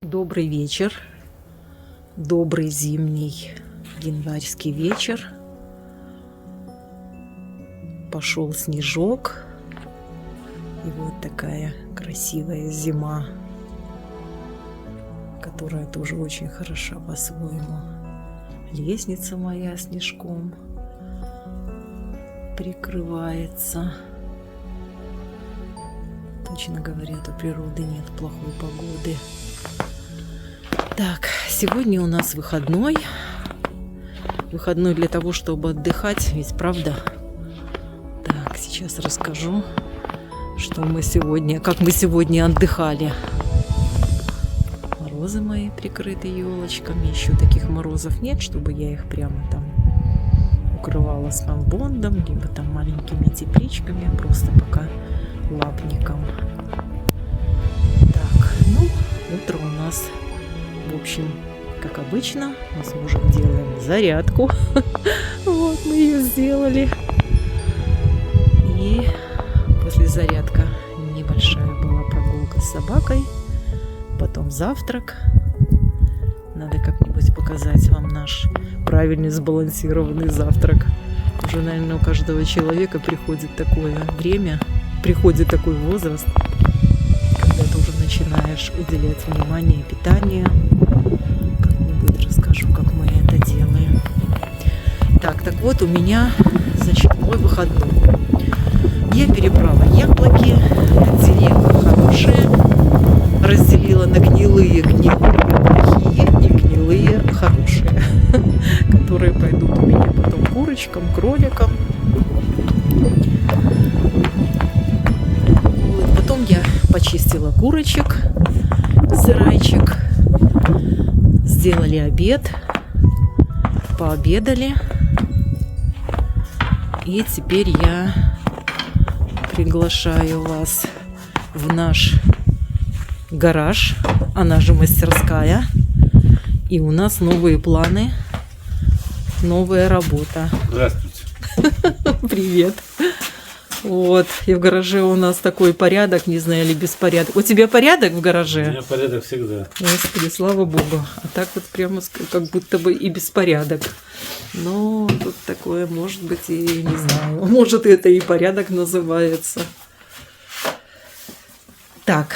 Добрый вечер, добрый зимний январский вечер. Пошел снежок, и вот такая красивая зима, которая тоже очень хороша по-своему. Лестница моя снежком прикрывается. Точно говорят, у природы нет плохой погоды. Так, сегодня у нас выходной. Выходной для того, чтобы отдыхать, ведь правда? Так, сейчас расскажу, что мы сегодня, как мы сегодня отдыхали. Морозы мои прикрыты елочками. Еще таких морозов нет, чтобы я их прямо там укрывала спанбондом, либо там маленькими тепличками, просто пока лапником. Так, ну, утро у нас, в общем, как обычно, мы с мужем делаем зарядку. Вот, мы ее сделали. И после зарядка небольшая была прогулка с собакой. Потом завтрак. Надо как-нибудь показать вам наш правильный сбалансированный завтрак. Уже, наверное, у каждого человека приходит такое время, приходит такой возраст, когда ты уже начинаешь уделять внимание питанию. Как-нибудь расскажу, как мы это делаем. Так вот, у меня, значит, мой выходной. Я перебрала яблоки, отделила хорошие, разделила на гнилые плохие и гнилые хорошие, которые пойдут у меня потом курочкам, кроликам. Вот. Потом я почистила курочек, сарайчик, сделали обед, пообедали. И теперь я приглашаю вас в наш гараж, она же мастерская. И у нас новые планы, новая работа. Здравствуйте. Привет. Вот, и в гараже у нас такой порядок, не знаю, или беспорядок. У тебя порядок в гараже? У меня порядок всегда. Господи, слава богу. А так вот прямо как будто бы и беспорядок. Но тут такое, может быть, и не знаю. Может, это и порядок называется. Так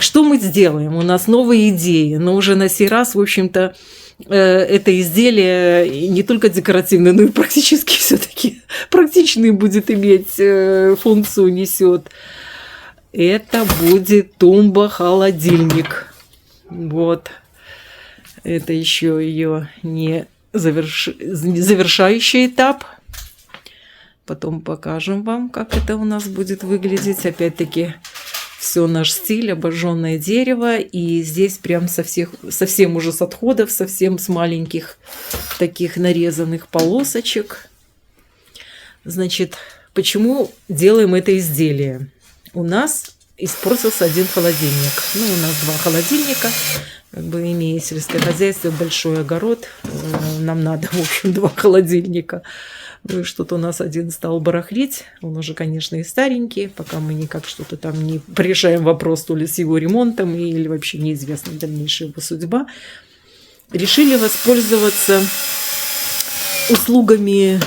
что мы сделаем? У нас новые идеи, но уже на сей раз, в общем-то, это изделие не только декоративное, но и практически все-таки практичный будет иметь функцию, несет. Это будет тумба-холодильник. Вот. Это еще ее не завершающий этап. Потом покажем вам, как это у нас будет выглядеть. Опять-таки, все наш стиль, обожженное дерево. И здесь прям совсем уже с отходов, совсем с маленьких таких нарезанных полосочек. Значит, почему делаем это изделие? У нас испортился один холодильник. Ну, у нас два холодильника. Как бы, имея сельское хозяйство, большой огород, нам надо, в общем, два холодильника. Ну и что-то у нас один стал барахлить. Он уже, конечно, и старенький. Пока мы никак что-то там не решаем вопрос то ли с его ремонтом, или вообще неизвестна дальнейшая его судьба. Решили воспользоваться услугами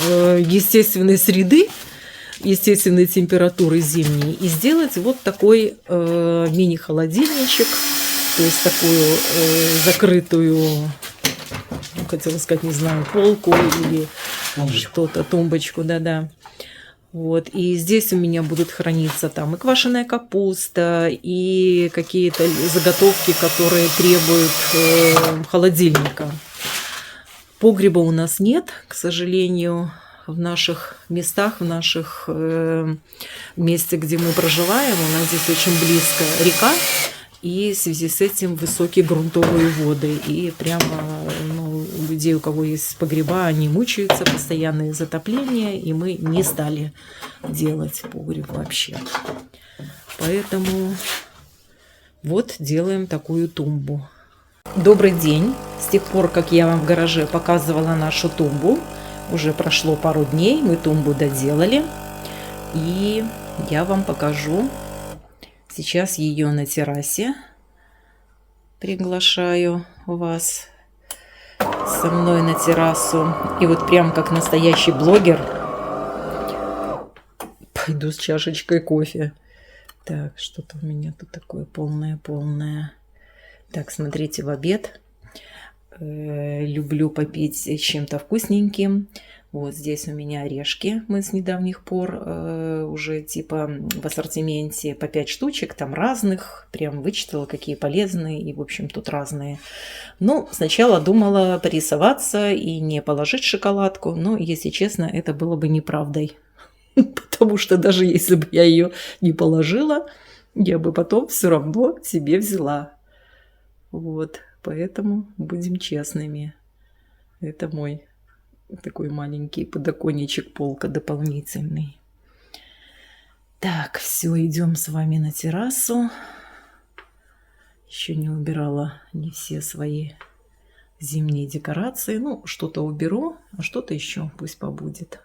естественной среды, естественной температуры зимней, и сделать вот такой мини-холодильничек, то есть такую закрытую, хотела сказать, не знаю, полку или что-то, тумбочку, да-да. Вот, и здесь у меня будут храниться там и квашеная капуста, и какие-то заготовки, которые требуют холодильника. Погреба у нас нет, к сожалению, в наших местах, в наших месте, где мы проживаем. У нас здесь очень близко река, и в связи с этим высокие грунтовые воды. И прямо у людей, у кого есть погреба, они мучаются, постоянные затопления, и мы не стали делать погреб вообще. Поэтому вот делаем такую тумбу. Добрый день! С тех пор, как я вам в гараже показывала нашу тумбу, уже прошло пару дней, мы тумбу доделали. И я вам покажу сейчас ее на террасе. приглашаю вас со мной на террасу. И вот прям как настоящий блогер пойду с чашечкой кофе. Так, что-то у меня тут такое полное. Так, смотрите, в обед люблю попить с чем-то вкусненьким. Вот здесь у меня орешки. Мы с недавних пор уже типа в ассортименте по 5 штучек, там разных. Прям вычитала, какие полезные. И, в общем, тут разные. Ну, сначала думала порисоваться и не положить шоколадку. Но, если честно, это было бы неправдой. Потому что даже если бы я ее не положила, я бы потом все равно себе взяла. Вот, поэтому будем честными. Это мой такой маленький подоконничек, полка дополнительный. Так, все, идем с вами на террасу. Еще не убирала не все свои зимние декорации. Ну, что-то уберу, а что-то еще пусть побудет.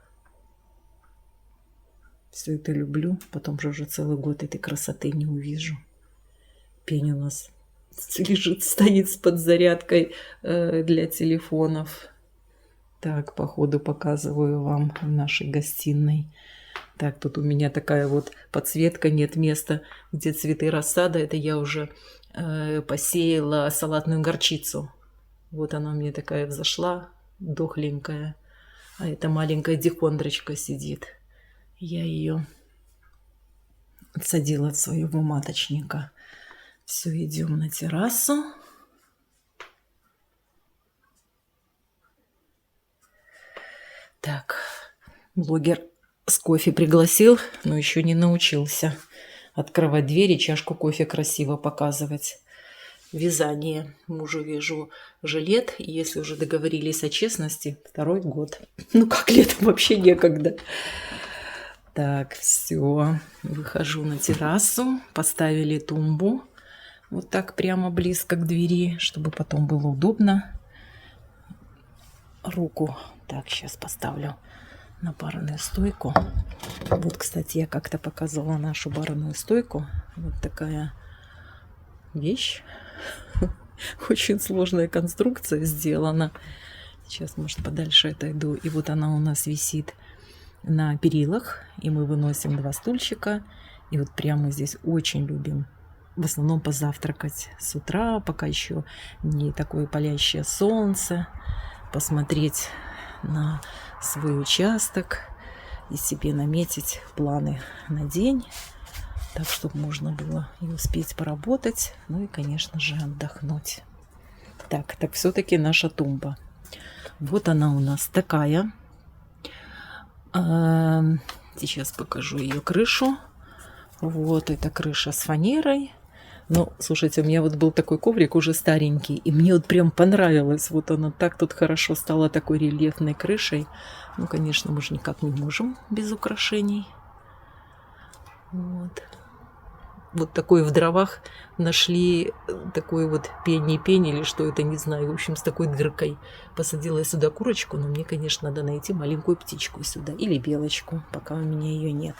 Все это люблю, потом же уже целый год этой красоты не увижу. Пень у нас лежит, стоит с подзарядкой для телефонов. Так, по ходу показываю вам в нашей гостиной. Так, тут у меня такая вот подсветка, нет места, где цветы рассада. Это я уже посеяла салатную горчицу. Вот она у меня такая взошла, дохленькая. А эта маленькая дихондрочка сидит. Я ее отсадила от своего маточника. Все, идем на террасу. Так, блогер с кофе пригласил, но еще не научился открывать двери, чашку кофе красиво показывать. Вязание. Мужу вяжу жилет. И если уже договорились о честности, 2-й год. Ну как, летом вообще некогда. Так, все. Выхожу на террасу. Поставили тумбу. Вот так прямо близко к двери, чтобы потом было удобно. Руку. Так, сейчас поставлю на барную стойку. Вот, кстати, я как-то показывала нашу барную стойку. Вот такая вещь. Очень сложная конструкция сделана. Сейчас, может, подальше отойду. И вот она у нас висит на перилах. И мы выносим 2 стульчика. И вот прямо здесь очень любим в основном позавтракать с утра, пока еще не такое палящее солнце. Посмотреть на свой участок и себе наметить планы на день, так, чтобы можно было и успеть поработать, ну и, конечно же, отдохнуть. Так все-таки наша тумба. Вот она у нас такая. Сейчас покажу ее крышу. Вот эта крыша с фанерой. Ну, слушайте, у меня вот был такой коврик уже старенький, и мне вот прям понравилось. Вот она так тут хорошо стала такой рельефной крышей. Ну, конечно, мы же никак не можем без украшений. Вот. Вот такой в дровах нашли такой вот пень или что это, не знаю. В общем, с такой дыркой. Посадила я сюда курочку, но мне, конечно, надо найти маленькую птичку сюда. Или белочку, пока у меня ее нет.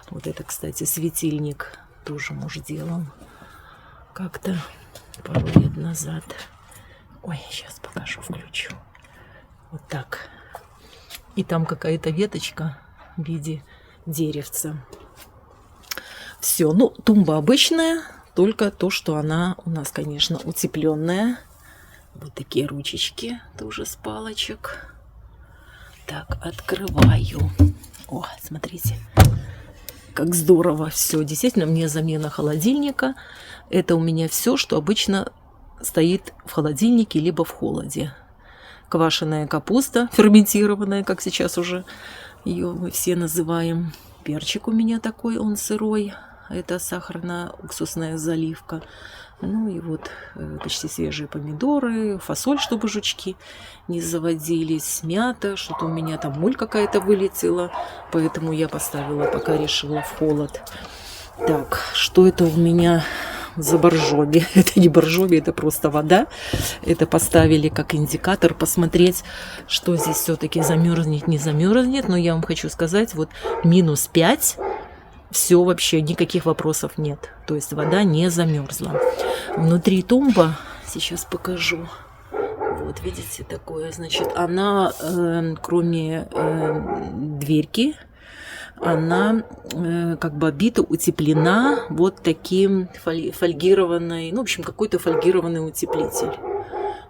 Вот это, кстати, светильник тоже муж делал. Как-то пару лет назад. Ой, сейчас покажу, включу. Вот так. И там какая-то веточка в виде деревца. Все, ну, тумба обычная, только то, что она у нас, конечно, утепленная. Вот такие ручечки тоже с палочек. Так, открываю. О, смотрите, как здорово все. Действительно, мне замена холодильника. Это у меня все, что обычно стоит в холодильнике, либо в холоде. Квашеная капуста, ферментированная, как сейчас уже ее мы все называем. Перчик у меня такой, он сырой. Это сахарно-уксусная заливка. Ну и вот почти свежие помидоры, фасоль, чтобы жучки не заводились, мята. Что-то у меня там моль какая-то вылетела, поэтому я поставила, пока решила, в холод. Так, что это у меня за боржоми? Это не боржоми, это просто вода. Это поставили как индикатор, посмотреть, что здесь все-таки замерзнет, не замерзнет. Но я вам хочу сказать, вот -5. Все, вообще никаких вопросов нет. То есть вода не замерзла. Внутри тумба Сейчас покажу. Вот, видите, такое, значит, она, кроме дверки, она как бы обита, утеплена вот таким фольгированной, ну, в общем, какой-то фольгированный утеплитель.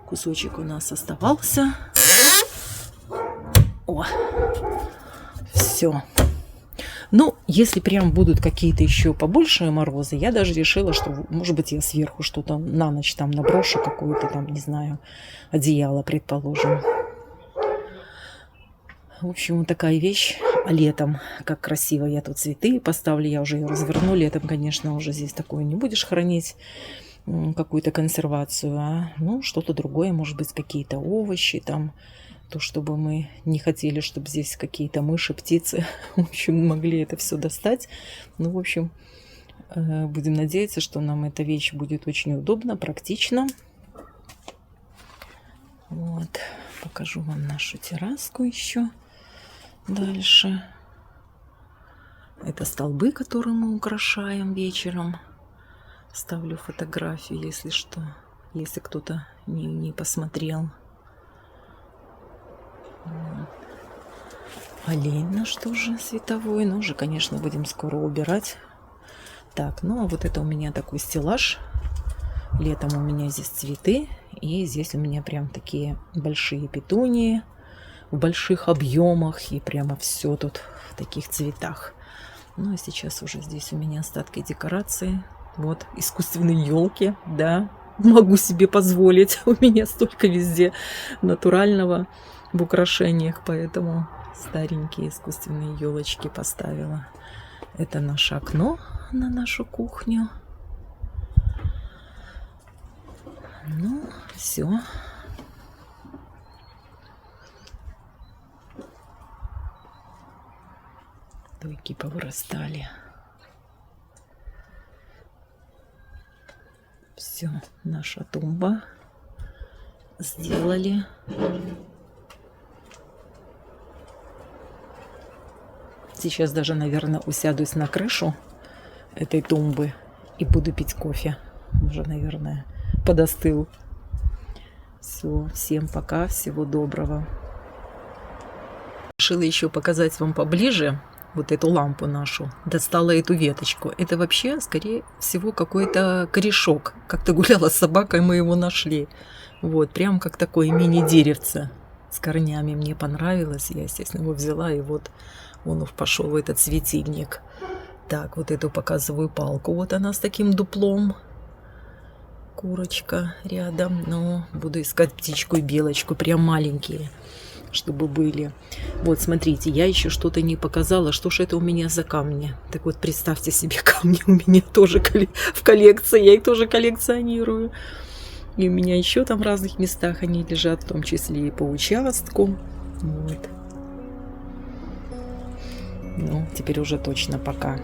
Кусочек у нас оставался. О, все. Ну, если прям будут какие-то еще побольшие морозы, я даже решила, что, может быть, я сверху что-то на ночь там наброшу, какое-то там, не знаю, одеяло, предположим. В общем, вот такая вещь. А летом, как красиво я тут цветы поставлю, я уже ее разверну. Летом, конечно, уже здесь такое не будешь хранить, какую-то консервацию, а ну, что-то другое, может быть, какие-то овощи там. То, чтобы мы не хотели, чтобы здесь какие-то мыши, птицы, в общем, могли это все достать. Ну, в общем, будем надеяться, что нам эта вещь будет очень удобно, практично. Вот, покажу вам нашу терраску еще дальше. Это столбы, которые мы украшаем вечером. Ставлю фотографию, если что, если кто-то не посмотрел. Олень наш тоже световой, но уже, конечно, будем скоро убирать. Так, ну а вот это у меня такой стеллаж. Летом у меня здесь цветы, и здесь у меня прям такие большие петунии в больших объемах, и прямо все тут в таких цветах. Ну а сейчас уже здесь у меня остатки декорации. Вот искусственные елки, да, могу себе позволить. У меня столько везде натурального в украшениях, поэтому старенькие искусственные елочки поставила. Это наше окно на нашу кухню. Ну, все. Дойки повырастали. Все, наша тумба сделали. Сейчас даже, наверное, усядусь на крышу этой тумбы и буду пить кофе. Уже, наверное, подостыл. Все, всем пока, всего доброго. Решила еще показать вам поближе вот эту лампу нашу. Достала эту веточку. Это вообще, скорее всего, какой-то корешок. Как-то гуляла с собакой, мы его нашли. Вот, прям как такое мини-деревце с корнями. Мне понравилось. Я, естественно, его взяла, и вот он пошел в этот светильник. Так, вот эту показываю палку. Вот она с таким дуплом. Курочка рядом. Но буду искать птичку и белочку. Прям маленькие, чтобы были. Вот, смотрите, я еще что-то не показала. Что ж это у меня за камни? Так вот, представьте себе, камни у меня тоже в коллекции. Я их тоже коллекционирую. И у меня еще там в разных местах они лежат, в том числе и по участку. Вот. Ну, теперь уже точно пока.